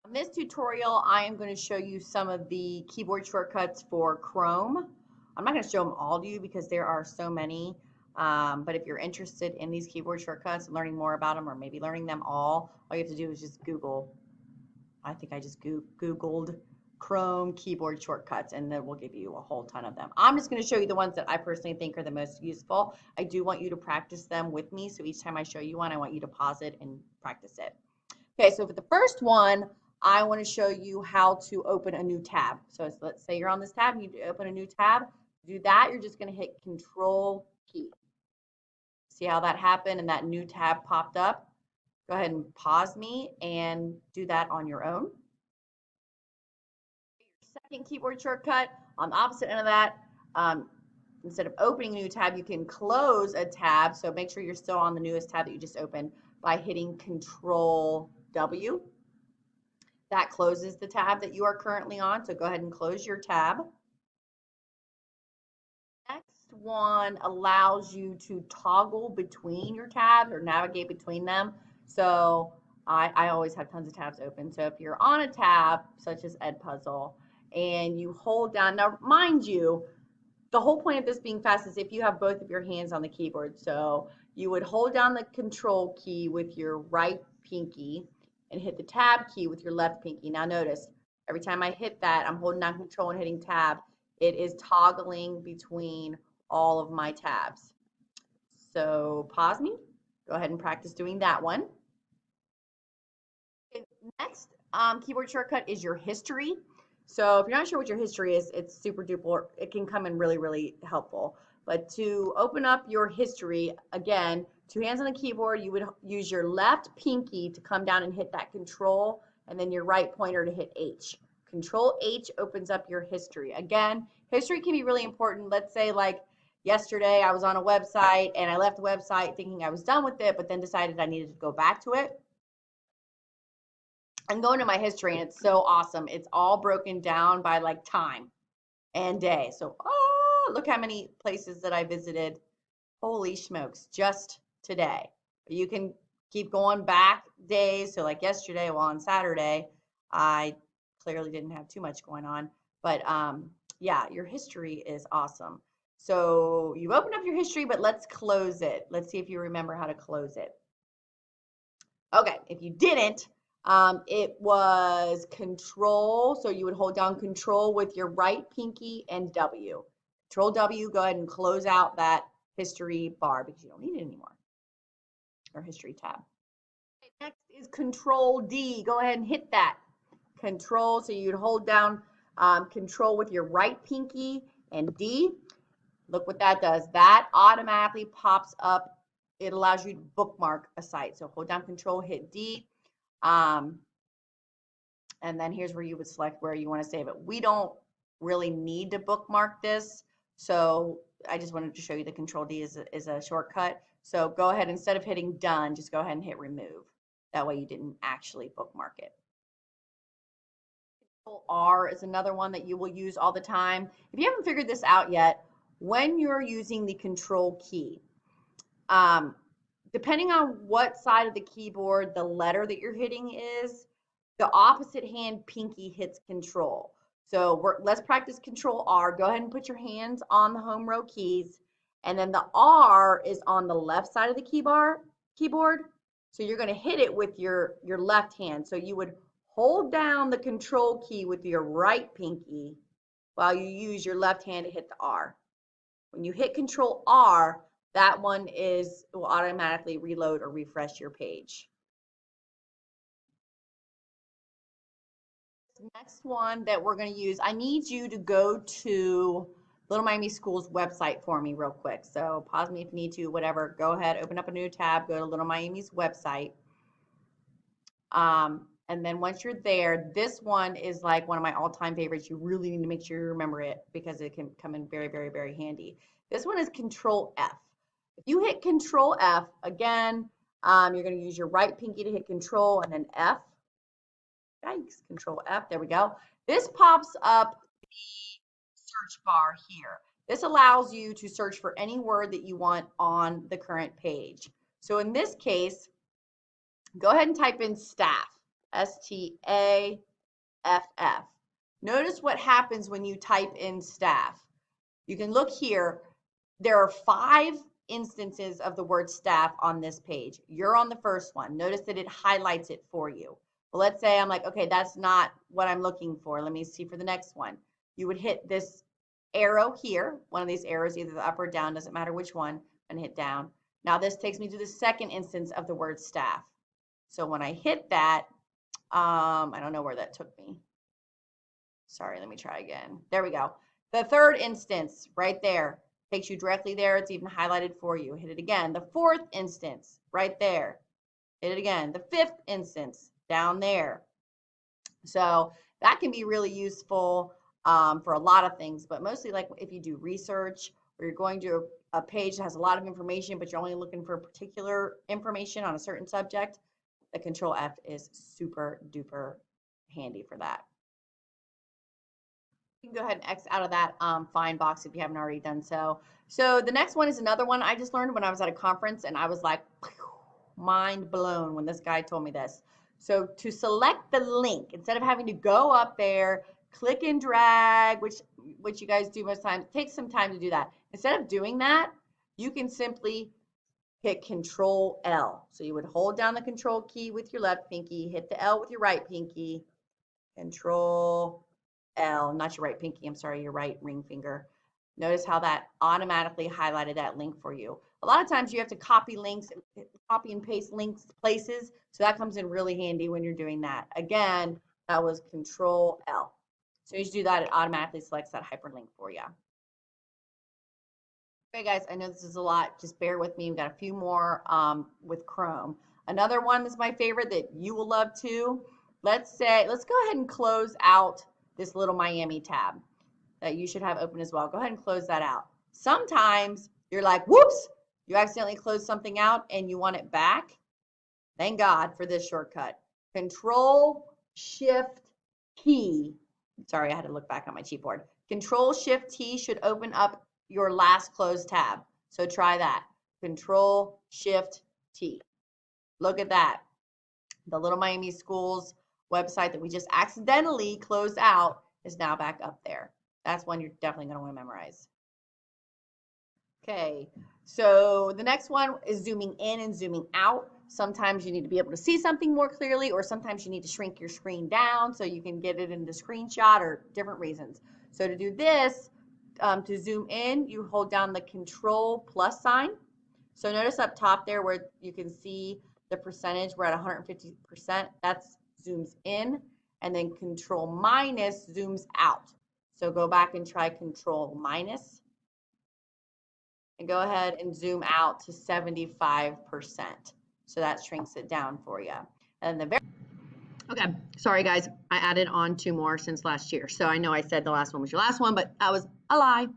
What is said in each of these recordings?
In this tutorial, I am going to show you some of the keyboard shortcuts for Chrome. I'm not going to show them all to you because there are so many, but if you're interested in these keyboard shortcuts and learning more about them or maybe learning them all you have to do is just Google. I think I just Googled Chrome keyboard shortcuts and then we'll give you a whole ton of them. I'm just going to show you the ones that I personally think are the most useful. I do want you to practice them with me, so each time I show you one, I want you to pause it and practice it. Okay, so for the first one, I want to show you how to open a new tab. So let's say you're on this tab, you open a new tab. To do that, you're just going to hit Control key. See how that happened and that new tab popped up? Go ahead and pause me and do that on your own. Second keyboard shortcut, on the opposite end of that, instead of opening a new tab, you can close a tab. So make sure you're still on the newest tab that you just opened by hitting Control W. That closes the tab that you are currently on, so go ahead and close your tab. Next one allows you to toggle between your tabs or navigate between them. So I always have tons of tabs open. So if you're on a tab, such as Edpuzzle, and you hold down, now mind you, the whole point of this being fast is if you have both of your hands on the keyboard. So you would hold down the Control key with your right pinky and hit the tab key with your left pinky. Now notice, every time I hit that, I'm holding down Control and hitting tab. It is toggling between all of my tabs. So pause me. Go ahead and practice doing that one. Okay, next keyboard shortcut is your history. So if you're not sure what your history is, it's super duper, it can come in really, really helpful. But to open up your history, again, two hands on the keyboard, you would use your left pinky to come down and hit that Control, and then your right pointer to hit H. Control H opens up your history. Again, history can be really important. Let's say like yesterday I was on a website and I left the website thinking I was done with it, but then decided I needed to go back to it. I'm going to my history and it's so awesome. It's all broken down by like time and day. So, oh, look how many places that I visited. Holy smokes, just today. You can keep going back days. So like yesterday, well, on Saturday, I clearly didn't have too much going on. But yeah, your history is awesome. So you open up your history, but let's close it. Let's see if you remember how to close it. Okay, if you didn't, it was Control. So you would hold down Control with your right pinky and W. Control W, go ahead and close out that history bar because you don't need it anymore, or history tab. Okay, next is Control D. Go ahead and hit that. Control, so you'd hold down Control with your right pinky and D. Look what that does. That automatically pops up. It allows you to bookmark a site. So hold down Control, hit D. And then here's where you would select where you want to save it. We don't really need to bookmark this. So I just wanted to show you the Control D is a shortcut. So go ahead, instead of hitting done, just go ahead and hit remove. That way you didn't actually bookmark it. Control R is another one that you will use all the time. If you haven't figured this out yet, when you're using the Control key, depending on what side of the keyboard the letter that you're hitting is, the opposite hand pinky hits Control. So let's practice Control R. Go ahead and put your hands on the home row keys, and then the R is on the left side of the keyboard. So you're going to hit it with your left hand. So you would hold down the Control key with your right pinky while you use your left hand to hit the R. When you hit Control R, that one will automatically reload or refresh your page. Next one that we're going to use, I need you to go to Little Miami School's website for me real quick. So pause me if you need to, whatever. Go ahead, open up a new tab, go to Little Miami's website. And then once you're there, this one is like one of my all-time favorites. You really need to make sure you remember it because it can come in very, very, very handy. This one is Control F. If you hit Control F, again, you're going to use your right pinky to hit Control and then F. Yikes, Control F, there we go. This pops up the search bar here. This allows you to search for any word that you want on the current page. So in this case, go ahead and type in staff. STAFF. Notice what happens when you type in staff. You can look here. There are 5 instances of the word staff on this page. You're on the first one. Notice that it highlights it for you. Well, let's say I'm like, okay, that's not what I'm looking for. Let me see for the next one. You would hit this arrow here, one of these arrows, either the up or down, doesn't matter which one, and hit down. Now this takes me to the second instance of the word staff. So when I hit that, I don't know where that took me. Sorry, let me try again. There we go. The third instance right there takes you directly there. It's even highlighted for you. Hit it again. The fourth instance right there. Hit it again. The fifth instance down there. So that can be really useful for a lot of things, but mostly like if you do research or you're going to a page that has a lot of information, but you're only looking for particular information on a certain subject, the Control F is super duper handy for that. You can go ahead and X out of that find box if you haven't already done so. So the next one is another one I just learned when I was at a conference, and I was like mind blown when this guy told me this. So to select the link, instead of having to go up there, click and drag, which you guys do most times, it takes some time to do that. Instead of doing that, you can simply hit Control L. So you would hold down the Control key with your left pinky, hit the L with your right pinky, Control L, not your right pinky, I'm sorry, your right ring finger. Notice how that automatically highlighted that link for you. A lot of times you have to copy links, copy and paste links places, so that comes in really handy when you're doing that. Again, that was Control L. So as you do that, it automatically selects that hyperlink for you. Okay, guys, I know this is a lot. Just bear with me. We've got a few more with Chrome. Another one that's my favorite that you will love too. Let's go ahead and close out this little Miami tab that you should have open as well. Go ahead and close that out. Sometimes you're like, whoops, you accidentally closed something out and you want it back. Thank God for this shortcut. Control-Shift-T. Sorry, I had to look back on my keyboard. Control-Shift-T should open up your last closed tab. So try that. Control-Shift-T. Look at that. The Little Miami Schools website that we just accidentally closed out is now back up there. That's one you're definitely going to want to memorize. Okay, so the next one is zooming in and zooming out. Sometimes you need to be able to see something more clearly, or sometimes you need to shrink your screen down so you can get it in the screenshot, or different reasons. So to do this, to zoom in, you hold down the Control plus sign. So notice up top there where you can see the percentage, we're at 150%. That's zooms in, and then Control minus zooms out. So go back and try Control minus, and go ahead and zoom out to 75%. So that shrinks it down for you. And okay, sorry guys, I added on 2 more since last year. So I know I said the last one was your last one, but that was a lie.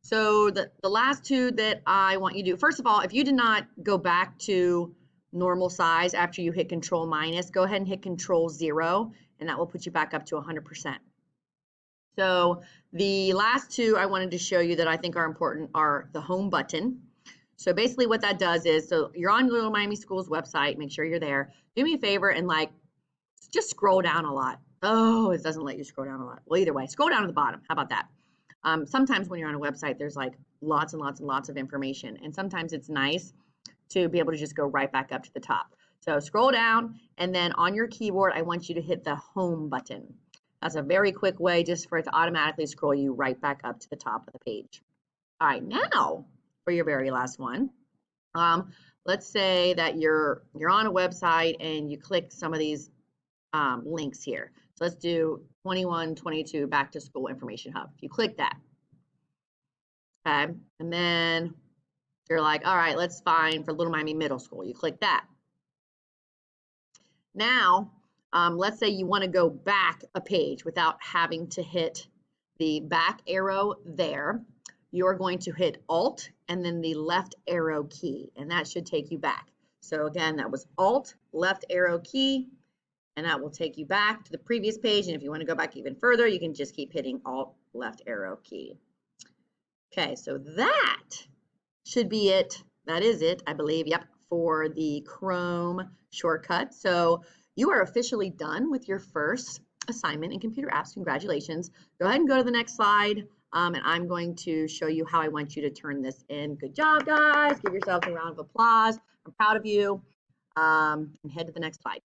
So the last 2 that I want you to do, first of all, if you did not go back to normal size after you hit Control minus, go ahead and hit Control 0, and that will put you back up to 100%. So the last 2 I wanted to show you that I think are important are the home button. So basically what that does is, so you're on Little Miami Schools website, make sure you're there. Do me a favor and like just scroll down a lot. Oh, it doesn't let you scroll down a lot. Well, either way, scroll down to the bottom. How about that? Sometimes when you're on a website, there's like lots and lots and lots of information, and sometimes it's nice to be able to just go right back up to the top. So scroll down, and then on your keyboard, I want you to hit the home button. That's a very quick way just for it to automatically scroll you right back up to the top of the page. All right, now for your very last one. Let's say that you're on a website and you click some of these links here. So let's do 21-22 Back to School Information Hub. If you click that, okay, and then you're like, all right, let's find for Little Miami Middle School. You click that. Now, let's say you want to go back a page without having to hit the back arrow there. You're going to hit Alt and then the left arrow key, and that should take you back. So again, that was Alt, left arrow key, and that will take you back to the previous page. And if you want to go back even further, you can just keep hitting Alt, left arrow key. Okay, so that should be it. That is it, I believe. Yep, for the Chrome shortcut. So You are officially done with your first assignment in computer apps. Congratulations. Go ahead and go to the next slide. And I'm going to show you how I want you to turn this in. Good job, guys. Give yourselves a round of applause. I'm proud of you. And head to the next slide.